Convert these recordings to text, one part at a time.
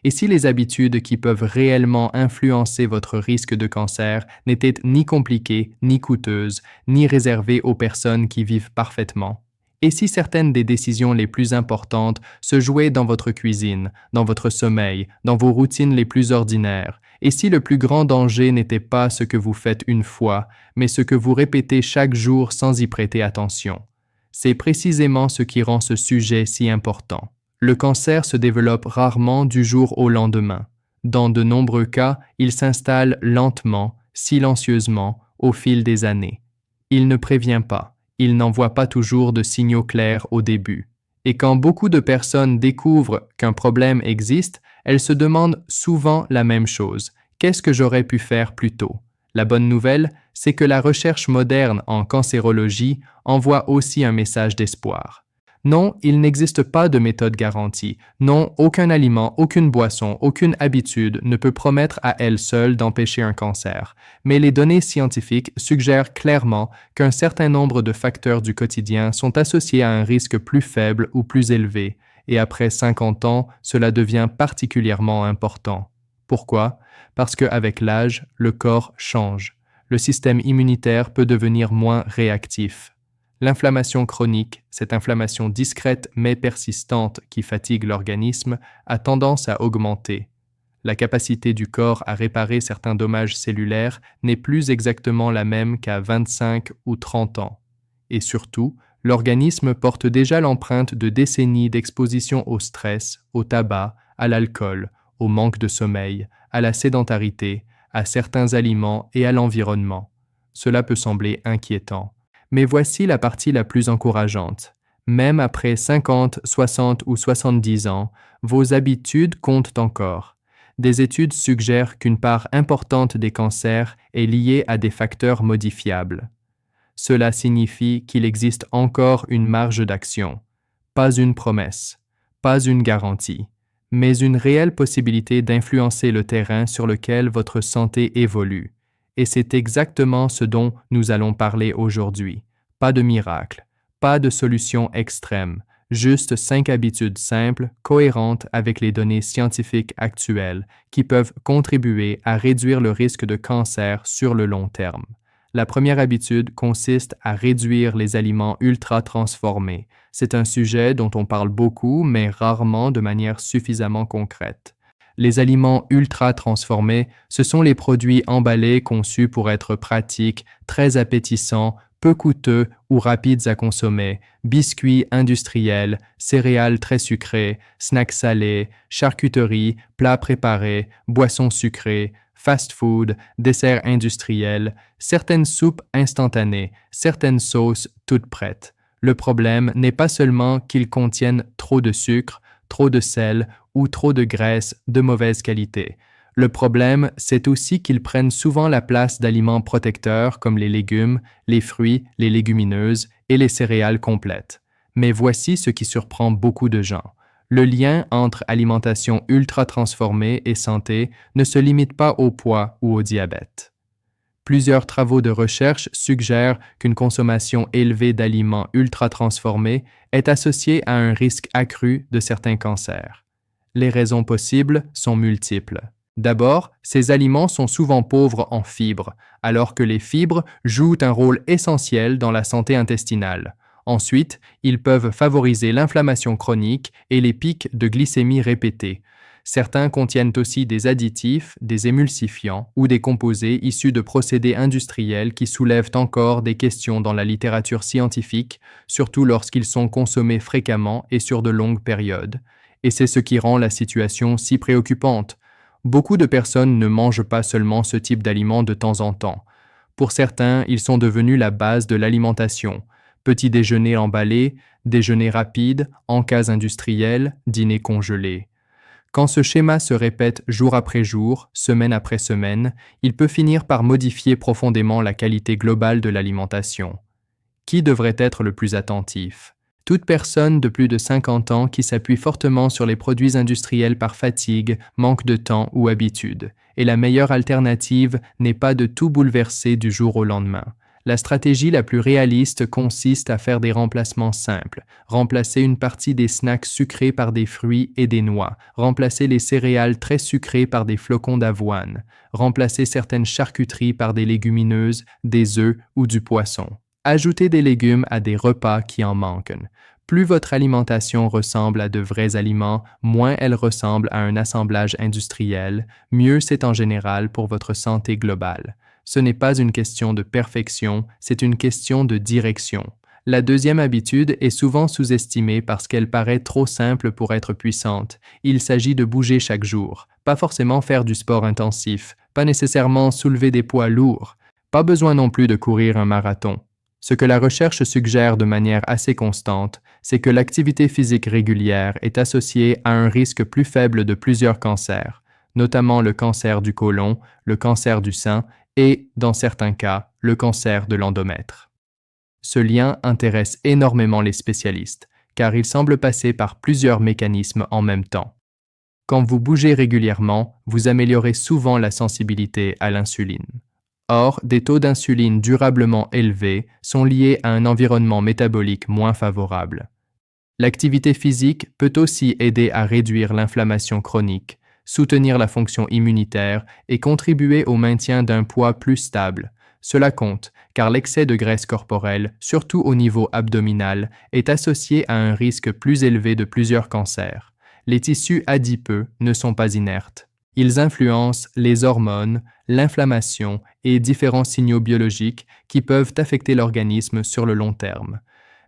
Et si les habitudes qui peuvent réellement influencer votre risque de cancer n'étaient ni compliquées, ni coûteuses, ni réservées aux personnes qui vivent parfaitement? Et si certaines des décisions les plus importantes se jouaient dans votre cuisine, dans votre sommeil, dans vos routines les plus ordinaires, et si le plus grand danger n'était pas ce que vous faites une fois, mais ce que vous répétez chaque jour sans y prêter attention? C'est précisément ce qui rend ce sujet si important. Le cancer se développe rarement du jour au lendemain. Dans de nombreux cas, il s'installe lentement, silencieusement, au fil des années. Il ne prévient pas. Il n'envoie pas toujours de signaux clairs au début. Et quand beaucoup de personnes découvrent qu'un problème existe, elles se demandent souvent la même chose. Qu'est-ce que j'aurais pu faire plus tôt? La bonne nouvelle, c'est que la recherche moderne en cancérologie envoie aussi un message d'espoir. Non, il n'existe pas de méthode garantie. Non, aucun aliment, aucune boisson, aucune habitude ne peut promettre à elle seule d'empêcher un cancer. Mais les données scientifiques suggèrent clairement qu'un certain nombre de facteurs du quotidien sont associés à un risque plus faible ou plus élevé. Et après 50 ans, cela devient particulièrement important. Pourquoi? Parce qu'avec l'âge, le corps change. Le système immunitaire peut devenir moins réactif. L'inflammation chronique, cette inflammation discrète mais persistante qui fatigue l'organisme, a tendance à augmenter. La capacité du corps à réparer certains dommages cellulaires n'est plus exactement la même qu'à 25 ou 30 ans. Et surtout, l'organisme porte déjà l'empreinte de décennies d'exposition au stress, au tabac, à l'alcool, au manque de sommeil, à la sédentarité, à certains aliments et à l'environnement. Cela peut sembler inquiétant. Mais voici la partie la plus encourageante. Même après 50, 60 ou 70 ans, vos habitudes comptent encore. Des études suggèrent qu'une part importante des cancers est liée à des facteurs modifiables. Cela signifie qu'il existe encore une marge d'action. Pas une promesse, pas une garantie, mais une réelle possibilité d'influencer le terrain sur lequel votre santé évolue. Et c'est exactement ce dont nous allons parler aujourd'hui. Pas de miracle, pas de solution extrême, juste 5 habitudes simples, cohérentes avec les données scientifiques actuelles, qui peuvent contribuer à réduire le risque de cancer sur le long terme. La première habitude consiste à réduire les aliments ultra-transformés. C'est un sujet dont on parle beaucoup, mais rarement de manière suffisamment concrète. Les aliments ultra-transformés, ce sont les produits emballés conçus pour être pratiques, très appétissants, peu coûteux ou rapides à consommer, biscuits industriels, céréales très sucrées, snacks salés, charcuterie, plats préparés, boissons sucrées, fast-food, desserts industriels, certaines soupes instantanées, certaines sauces toutes prêtes. Le problème n'est pas seulement qu'ils contiennent trop de sucre, trop de sel ou trop de graisse de mauvaise qualité. Le problème, c'est aussi qu'ils prennent souvent la place d'aliments protecteurs comme les légumes, les fruits, les légumineuses et les céréales complètes. Mais voici ce qui surprend beaucoup de gens. Le lien entre alimentation ultra transformée et santé ne se limite pas au poids ou au diabète. Plusieurs travaux de recherche suggèrent qu'une consommation élevée d'aliments ultra transformés est associée à un risque accru de certains cancers. Les raisons possibles sont multiples. D'abord, ces aliments sont souvent pauvres en fibres, alors que les fibres jouent un rôle essentiel dans la santé intestinale. Ensuite, ils peuvent favoriser l'inflammation chronique et les pics de glycémie répétés. Certains contiennent aussi des additifs, des émulsifiants ou des composés issus de procédés industriels qui soulèvent encore des questions dans la littérature scientifique, surtout lorsqu'ils sont consommés fréquemment et sur de longues périodes. Et c'est ce qui rend la situation si préoccupante. Beaucoup de personnes ne mangent pas seulement ce type d'aliments de temps en temps. Pour certains, ils sont devenus la base de l'alimentation. Petit déjeuner emballé, déjeuner rapide, encas industriels, dîner congelé. Quand ce schéma se répète jour après jour, semaine après semaine, il peut finir par modifier profondément la qualité globale de l'alimentation. Qui devrait être le plus attentif? Toute personne de plus de 50 ans qui s'appuie fortement sur les produits industriels par fatigue, manque de temps ou habitude. Et la meilleure alternative n'est pas de tout bouleverser du jour au lendemain. La stratégie la plus réaliste consiste à faire des remplacements simples. Remplacer une partie des snacks sucrés par des fruits et des noix. Remplacer les céréales très sucrées par des flocons d'avoine. Remplacer certaines charcuteries par des légumineuses, des œufs ou du poisson. Ajoutez des légumes à des repas qui en manquent. Plus votre alimentation ressemble à de vrais aliments, moins elle ressemble à un assemblage industriel, mieux c'est en général pour votre santé globale. Ce n'est pas une question de perfection, c'est une question de direction. La deuxième habitude est souvent sous-estimée parce qu'elle paraît trop simple pour être puissante. Il s'agit de bouger chaque jour, pas forcément faire du sport intensif, pas nécessairement soulever des poids lourds, pas besoin non plus de courir un marathon. Ce que la recherche suggère de manière assez constante, c'est que l'activité physique régulière est associée à un risque plus faible de plusieurs cancers, notamment le cancer du côlon, le cancer du sein et, dans certains cas, le cancer de l'endomètre. Ce lien intéresse énormément les spécialistes, car il semble passer par plusieurs mécanismes en même temps. Quand vous bougez régulièrement, vous améliorez souvent la sensibilité à l'insuline. Or, des taux d'insuline durablement élevés sont liés à un environnement métabolique moins favorable. L'activité physique peut aussi aider à réduire l'inflammation chronique, soutenir la fonction immunitaire et contribuer au maintien d'un poids plus stable. Cela compte, car l'excès de graisse corporelle, surtout au niveau abdominal, est associé à un risque plus élevé de plusieurs cancers. Les tissus adipeux ne sont pas inertes. Ils influencent les hormones, l'inflammation et différents signaux biologiques qui peuvent affecter l'organisme sur le long terme.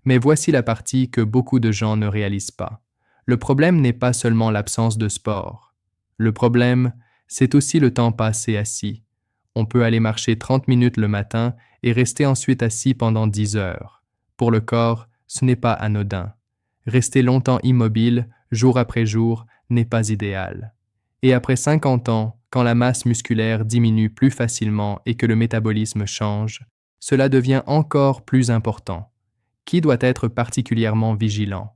Mais voici la partie que beaucoup de gens ne réalisent pas. Le problème n'est pas seulement l'absence de sport. Le problème, c'est aussi le temps passé assis. On peut aller marcher 30 minutes le matin et rester ensuite assis pendant 10 heures. Pour le corps, ce n'est pas anodin. Rester longtemps immobile, jour après jour, n'est pas idéal. Et après 50 ans, quand la masse musculaire diminue plus facilement et que le métabolisme change, cela devient encore plus important. Qui doit être particulièrement vigilant?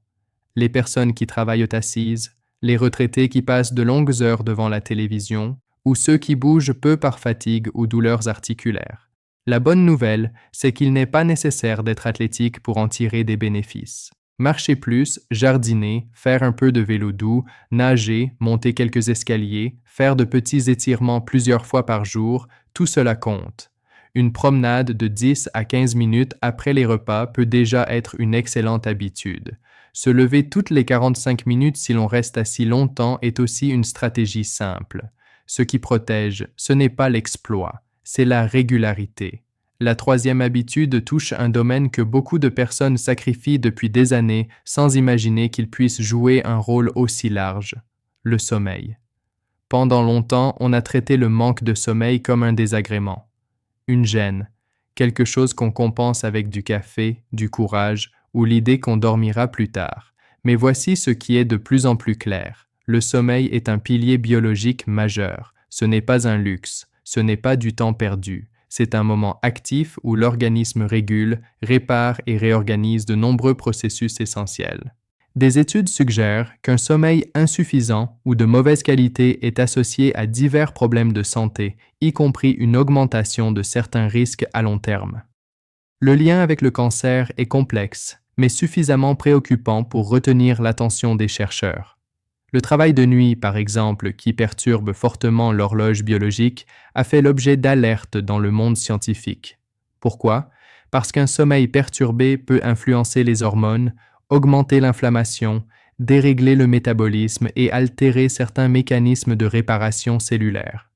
Les personnes qui travaillent assises, les retraités qui passent de longues heures devant la télévision, ou ceux qui bougent peu par fatigue ou douleurs articulaires. La bonne nouvelle, c'est qu'il n'est pas nécessaire d'être athlétique pour en tirer des bénéfices. Marcher plus, jardiner, faire un peu de vélo doux, nager, monter quelques escaliers, faire de petits étirements plusieurs fois par jour, tout cela compte. Une promenade de 10 à 15 minutes après les repas peut déjà être une excellente habitude. Se lever toutes les 45 minutes si l'on reste assis longtemps est aussi une stratégie simple. Ce qui protège, ce n'est pas l'exploit, c'est la régularité. La troisième habitude touche un domaine que beaucoup de personnes sacrifient depuis des années sans imaginer qu'il puisse jouer un rôle aussi large, le sommeil. Pendant longtemps, on a traité le manque de sommeil comme un désagrément, une gêne, quelque chose qu'on compense avec du café, du courage ou l'idée qu'on dormira plus tard. Mais voici ce qui est de plus en plus clair. Le sommeil est un pilier biologique majeur. Ce n'est pas un luxe, ce n'est pas du temps perdu. C'est un moment actif où l'organisme régule, répare et réorganise de nombreux processus essentiels. Des études suggèrent qu'un sommeil insuffisant ou de mauvaise qualité est associé à divers problèmes de santé, y compris une augmentation de certains risques à long terme. Le lien avec le cancer est complexe, mais suffisamment préoccupant pour retenir l'attention des chercheurs. Le travail de nuit, par exemple, qui perturbe fortement l'horloge biologique, a fait l'objet d'alertes dans le monde scientifique. Pourquoi? Parce qu'un sommeil perturbé peut influencer les hormones, augmenter l'inflammation, dérégler le métabolisme et altérer certains mécanismes de réparation cellulaire.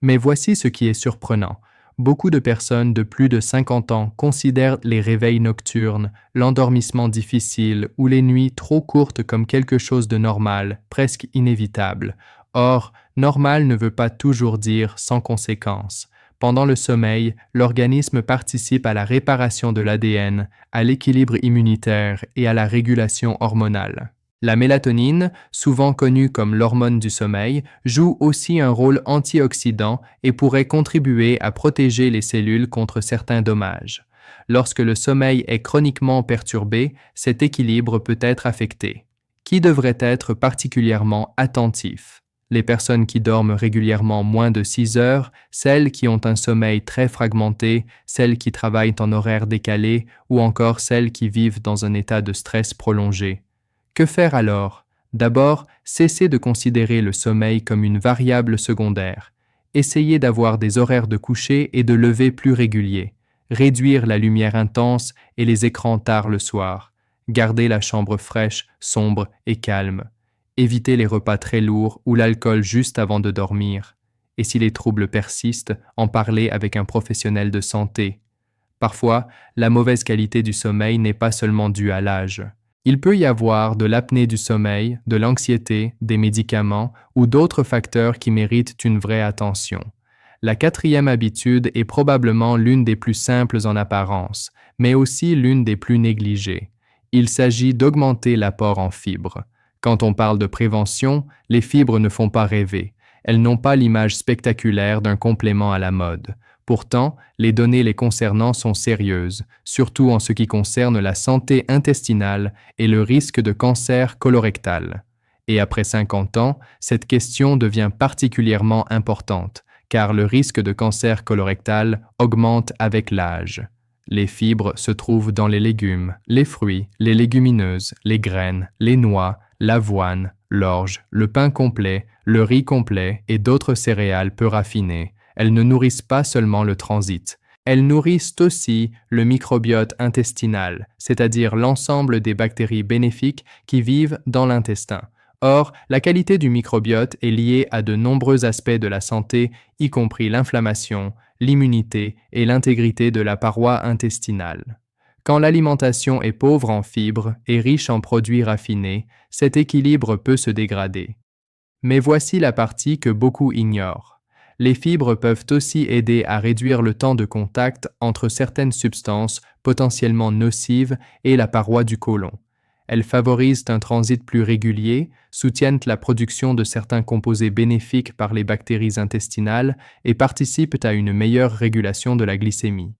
Mais voici ce qui est surprenant. Beaucoup de personnes de plus de 50 ans considèrent les réveils nocturnes, l'endormissement difficile ou les nuits trop courtes comme quelque chose de normal, presque inévitable. Or, normal ne veut pas toujours dire sans conséquence. Pendant le sommeil, l'organisme participe à la réparation de l'ADN, à l'équilibre immunitaire et à la régulation hormonale. La mélatonine, souvent connue comme l'hormone du sommeil, joue aussi un rôle antioxydant et pourrait contribuer à protéger les cellules contre certains dommages. Lorsque le sommeil est chroniquement perturbé, cet équilibre peut être affecté. Qui devrait être particulièrement attentif? les personnes qui dorment régulièrement moins de 6 heures, celles qui ont un sommeil très fragmenté, celles qui travaillent en horaire décalé ou encore celles qui vivent dans un état de stress prolongé. Que faire alors? D'abord, cessez de considérer le sommeil comme une variable secondaire. Essayez d'avoir des horaires de coucher et de lever plus réguliers. Réduire la lumière intense et les écrans tard le soir. Garder la chambre fraîche, sombre et calme. Évitez les repas très lourds ou l'alcool juste avant de dormir. Et si les troubles persistent, en parler avec un professionnel de santé. Parfois, la mauvaise qualité du sommeil n'est pas seulement due à l'âge. Il peut y avoir de l'apnée du sommeil, de l'anxiété, des médicaments ou d'autres facteurs qui méritent une vraie attention. La quatrième habitude est probablement l'une des plus simples en apparence, mais aussi l'une des plus négligées. Il s'agit d'augmenter l'apport en fibres. Quand on parle de prévention, les fibres ne font pas rêver. Elles n'ont pas l'image spectaculaire d'un complément à la mode. Pourtant, les données les concernant sont sérieuses, surtout en ce qui concerne la santé intestinale et le risque de cancer colorectal. Et après 50 ans, cette question devient particulièrement importante, car le risque de cancer colorectal augmente avec l'âge. Les fibres se trouvent dans les légumes, les fruits, les légumineuses, les graines, les noix, l'avoine, l'orge, le pain complet, le riz complet et d'autres céréales peu raffinées. Elles ne nourrissent pas seulement le transit, elles nourrissent aussi le microbiote intestinal, c'est-à-dire l'ensemble des bactéries bénéfiques qui vivent dans l'intestin. Or, la qualité du microbiote est liée à de nombreux aspects de la santé, y compris l'inflammation, l'immunité et l'intégrité de la paroi intestinale. Quand l'alimentation est pauvre en fibres et riche en produits raffinés, cet équilibre peut se dégrader. Mais voici la partie que beaucoup ignorent. Les fibres peuvent aussi aider à réduire le temps de contact entre certaines substances potentiellement nocives et la paroi du côlon. Elles favorisent un transit plus régulier, soutiennent la production de certains composés bénéfiques par les bactéries intestinales et participent à une meilleure régulation de la glycémie.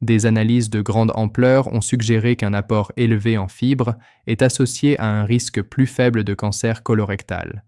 Des analyses de grande ampleur ont suggéré qu'un apport élevé en fibres est associé à un risque plus faible de cancer colorectal.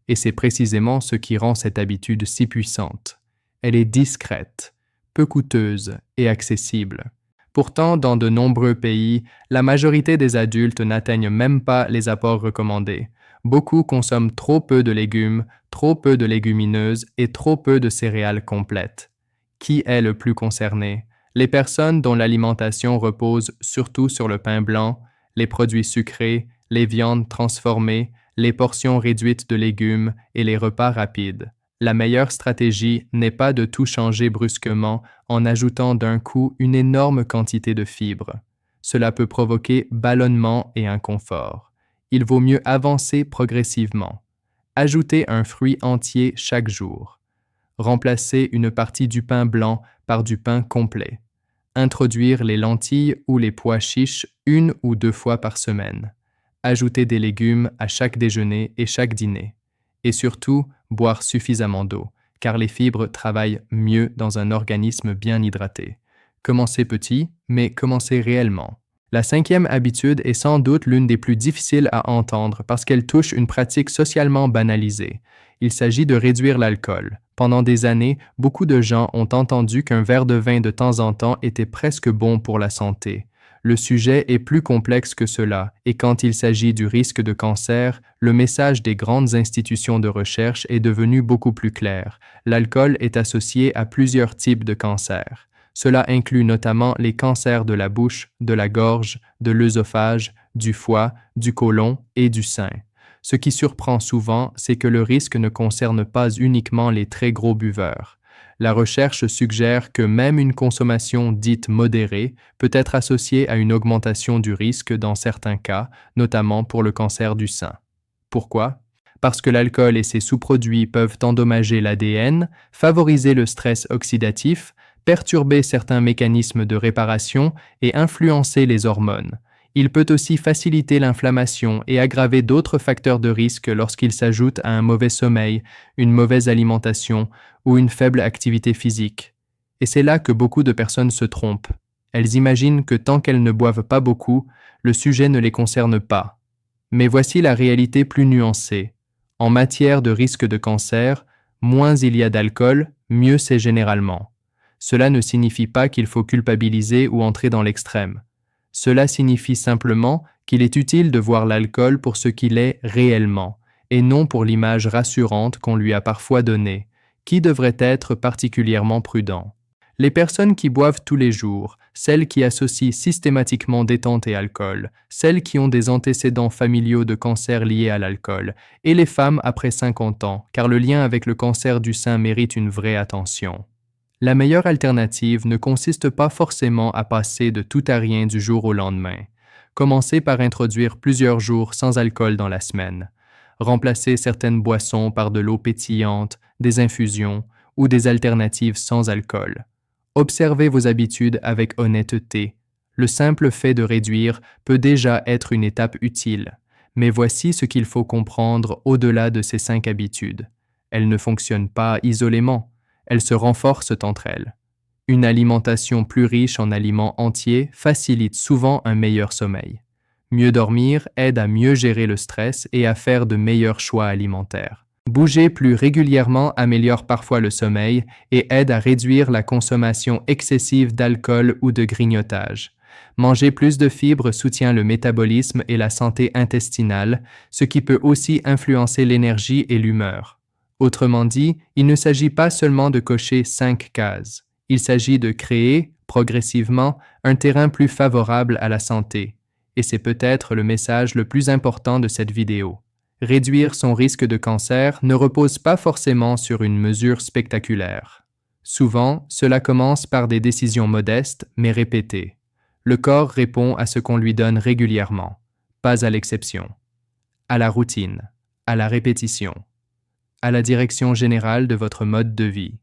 Et c'est précisément ce qui rend cette habitude si puissante. Elle est discrète, peu coûteuse et accessible. Pourtant, dans de nombreux pays, la majorité des adultes n'atteignent même pas les apports recommandés. Beaucoup consomment trop peu de légumes, trop peu de légumineuses et trop peu de céréales complètes. Qui est le plus concerné? Les personnes dont l'alimentation repose surtout sur le pain blanc, les produits sucrés, les viandes transformées, les portions réduites de légumes et les repas rapides. La meilleure stratégie n'est pas de tout changer brusquement en ajoutant d'un coup une énorme quantité de fibres. Cela peut provoquer ballonnement et inconfort. Il vaut mieux avancer progressivement. Ajoutez un fruit entier chaque jour. Remplacez une partie du pain blanc par du pain complet. Introduire les lentilles ou les pois chiches 1 ou 2 fois par semaine. Ajouter des légumes à chaque déjeuner et chaque dîner. Et surtout, boire suffisamment d'eau, car les fibres travaillent mieux dans un organisme bien hydraté. Commencez petit, mais commencez réellement. La 5e habitude est sans doute l'une des plus difficiles à entendre parce qu'elle touche une pratique socialement banalisée. Il s'agit de réduire l'alcool. Pendant des années, beaucoup de gens ont entendu qu'un verre de vin de temps en temps était presque bon pour la santé. Le sujet est plus complexe que cela, et quand il s'agit du risque de cancer, le message des grandes institutions de recherche est devenu beaucoup plus clair. L'alcool est associé à plusieurs types de cancers. Cela inclut notamment les cancers de la bouche, de la gorge, de l'œsophage, du foie, du côlon et du sein. Ce qui surprend souvent, c'est que le risque ne concerne pas uniquement les très gros buveurs. La recherche suggère que même une consommation dite modérée peut être associée à une augmentation du risque dans certains cas, notamment pour le cancer du sein. Pourquoi? Parce que l'alcool et ses sous-produits peuvent endommager l'ADN, favoriser le stress oxydatif, perturber certains mécanismes de réparation et influencer les hormones. Il peut aussi faciliter l'inflammation et aggraver d'autres facteurs de risque lorsqu'il s'ajoute à un mauvais sommeil, une mauvaise alimentation ou une faible activité physique. Et c'est là que beaucoup de personnes se trompent. Elles imaginent que tant qu'elles ne boivent pas beaucoup, le sujet ne les concerne pas. Mais voici la réalité plus nuancée. En matière de risque de cancer, moins il y a d'alcool, mieux c'est généralement. Cela ne signifie pas qu'il faut culpabiliser ou entrer dans l'extrême. Cela signifie simplement qu'il est utile de voir l'alcool pour ce qu'il est réellement, et non pour l'image rassurante qu'on lui a parfois donnée, qui devrait être particulièrement prudent. Les personnes qui boivent tous les jours, celles qui associent systématiquement détente et alcool, celles qui ont des antécédents familiaux de cancer liés à l'alcool, et les femmes après 50 ans, car le lien avec le cancer du sein mérite une vraie attention. La meilleure alternative ne consiste pas forcément à passer de tout à rien du jour au lendemain. Commencez par introduire plusieurs jours sans alcool dans la semaine. Remplacez certaines boissons par de l'eau pétillante, des infusions ou des alternatives sans alcool. Observez vos habitudes avec honnêteté. Le simple fait de réduire peut déjà être une étape utile, mais voici ce qu'il faut comprendre au-delà de ces 5 habitudes. Elles ne fonctionnent pas isolément, elles se renforcent entre elles. Une alimentation plus riche en aliments entiers facilite souvent un meilleur sommeil. Mieux dormir aide à mieux gérer le stress et à faire de meilleurs choix alimentaires. Bouger plus régulièrement améliore parfois le sommeil et aide à réduire la consommation excessive d'alcool ou de grignotage. Manger plus de fibres soutient le métabolisme et la santé intestinale, ce qui peut aussi influencer l'énergie et l'humeur. Autrement dit, il ne s'agit pas seulement de cocher 5 cases. Il s'agit de créer, progressivement, un terrain plus favorable à la santé. Et c'est peut-être le message le plus important de cette vidéo. Réduire son risque de cancer ne repose pas forcément sur une mesure spectaculaire. Souvent, cela commence par des décisions modestes, mais répétées. Le corps répond à ce qu'on lui donne régulièrement, pas à l'exception. À la routine, à la répétition, à la direction générale de votre mode de vie.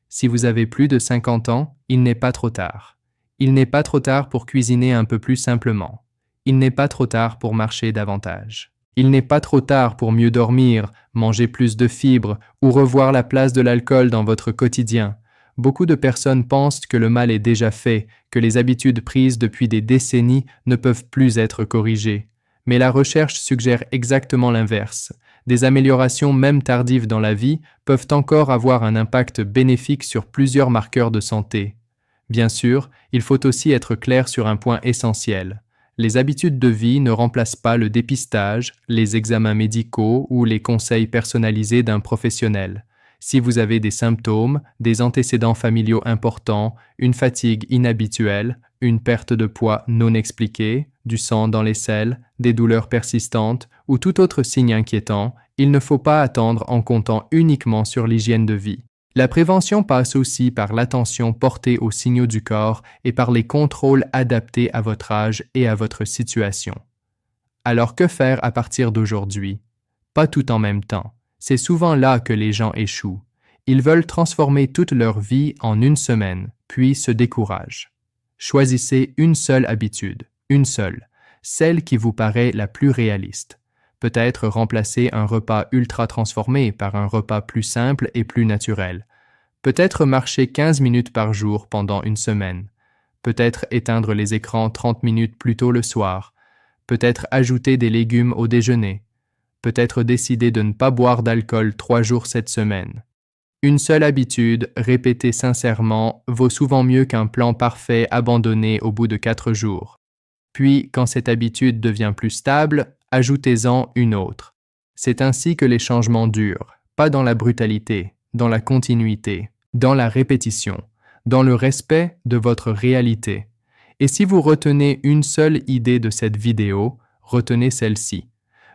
Si vous avez plus de 50 ans, il n'est pas trop tard. Il n'est pas trop tard pour cuisiner un peu plus simplement. Il n'est pas trop tard pour marcher davantage. Il n'est pas trop tard pour mieux dormir, manger plus de fibres ou revoir la place de l'alcool dans votre quotidien. Beaucoup de personnes pensent que le mal est déjà fait, que les habitudes prises depuis des décennies ne peuvent plus être corrigées. Mais la recherche suggère exactement l'inverse. Des améliorations même tardives dans la vie peuvent encore avoir un impact bénéfique sur plusieurs marqueurs de santé. Bien sûr, il faut aussi être clair sur un point essentiel. Les habitudes de vie ne remplacent pas le dépistage, les examens médicaux ou les conseils personnalisés d'un professionnel. Si vous avez des symptômes, des antécédents familiaux importants, une fatigue inhabituelle, une perte de poids non expliquée, du sang dans les selles, des douleurs persistantes ou tout autre signe inquiétant, il ne faut pas attendre en comptant uniquement sur l'hygiène de vie. La prévention passe aussi par l'attention portée aux signaux du corps et par les contrôles adaptés à votre âge et à votre situation. Alors que faire à partir d'aujourd'hui? Pas tout en même temps. C'est souvent là que les gens échouent. Ils veulent transformer toute leur vie en une semaine, puis se découragent. Choisissez une seule habitude, une seule, celle qui vous paraît la plus réaliste. Peut-être remplacer un repas ultra transformé par un repas plus simple et plus naturel. Peut-être marcher 15 minutes par jour pendant une semaine. Peut-être éteindre les écrans 30 minutes plus tôt le soir. Peut-être ajouter des légumes au déjeuner. Peut-être décider de ne pas boire d'alcool 3 jours cette semaine. Une seule habitude, répétée sincèrement, vaut souvent mieux qu'un plan parfait abandonné au bout de 4 jours. Puis, quand cette habitude devient plus stable, ajoutez-en une autre. C'est ainsi que les changements durent, pas dans la brutalité, dans la continuité, dans la répétition, dans le respect de votre réalité. Et si vous retenez une seule idée de cette vidéo, retenez celle-ci.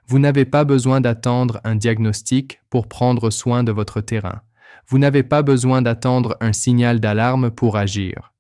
Vous n'avez pas besoin d'attendre un diagnostic pour prendre soin de votre terrain. Vous n'avez pas besoin d'attendre un signal d'alarme pour agir.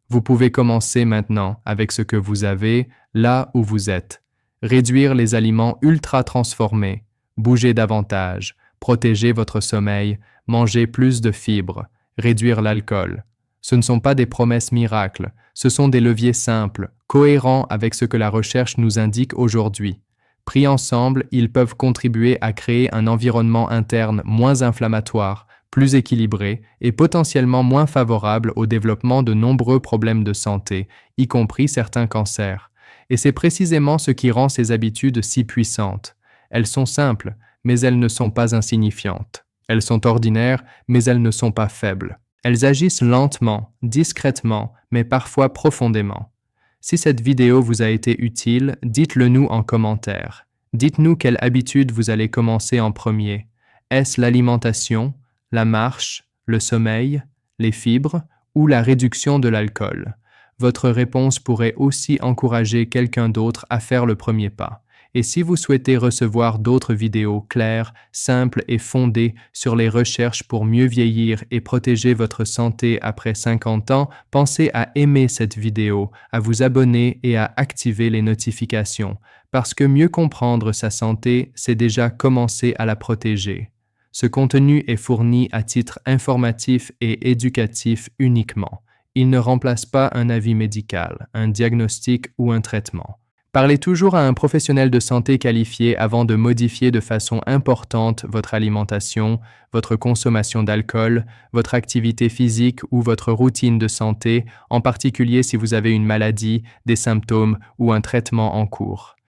Vous pouvez commencer maintenant avec ce que vous avez, là où vous êtes. Réduire les aliments ultra transformés, bouger davantage, protéger votre sommeil, manger plus de fibres, réduire l'alcool. Ce ne sont pas des promesses miracles, ce sont des leviers simples, cohérents avec ce que la recherche nous indique aujourd'hui. Pris ensemble, ils peuvent contribuer à créer un environnement interne moins inflammatoire, plus équilibré et potentiellement moins favorable au développement de nombreux problèmes de santé, y compris certains cancers. Et c'est précisément ce qui rend ces habitudes si puissantes. Elles sont simples, mais elles ne sont pas insignifiantes. Elles sont ordinaires, mais elles ne sont pas faibles. Elles agissent lentement, discrètement, mais parfois profondément. Si cette vidéo vous a été utile, dites-le nous en commentaire. Dites-nous quelle habitude vous allez commencer en premier. Est-ce l'alimentation, la marche, le sommeil, les fibres ou la réduction de l'alcool? Votre réponse pourrait aussi encourager quelqu'un d'autre à faire le premier pas. Et si vous souhaitez recevoir d'autres vidéos claires, simples et fondées sur les recherches pour mieux vieillir et protéger votre santé après 50 ans, pensez à aimer cette vidéo, à vous abonner et à activer les notifications, parce que mieux comprendre sa santé, c'est déjà commencer à la protéger. Ce contenu est fourni à titre informatif et éducatif uniquement. Il ne remplace pas un avis médical, un diagnostic ou un traitement. Parlez toujours à un professionnel de santé qualifié avant de modifier de façon importante votre alimentation, votre consommation d'alcool, votre activité physique ou votre routine de santé, en particulier si vous avez une maladie, des symptômes ou un traitement en cours.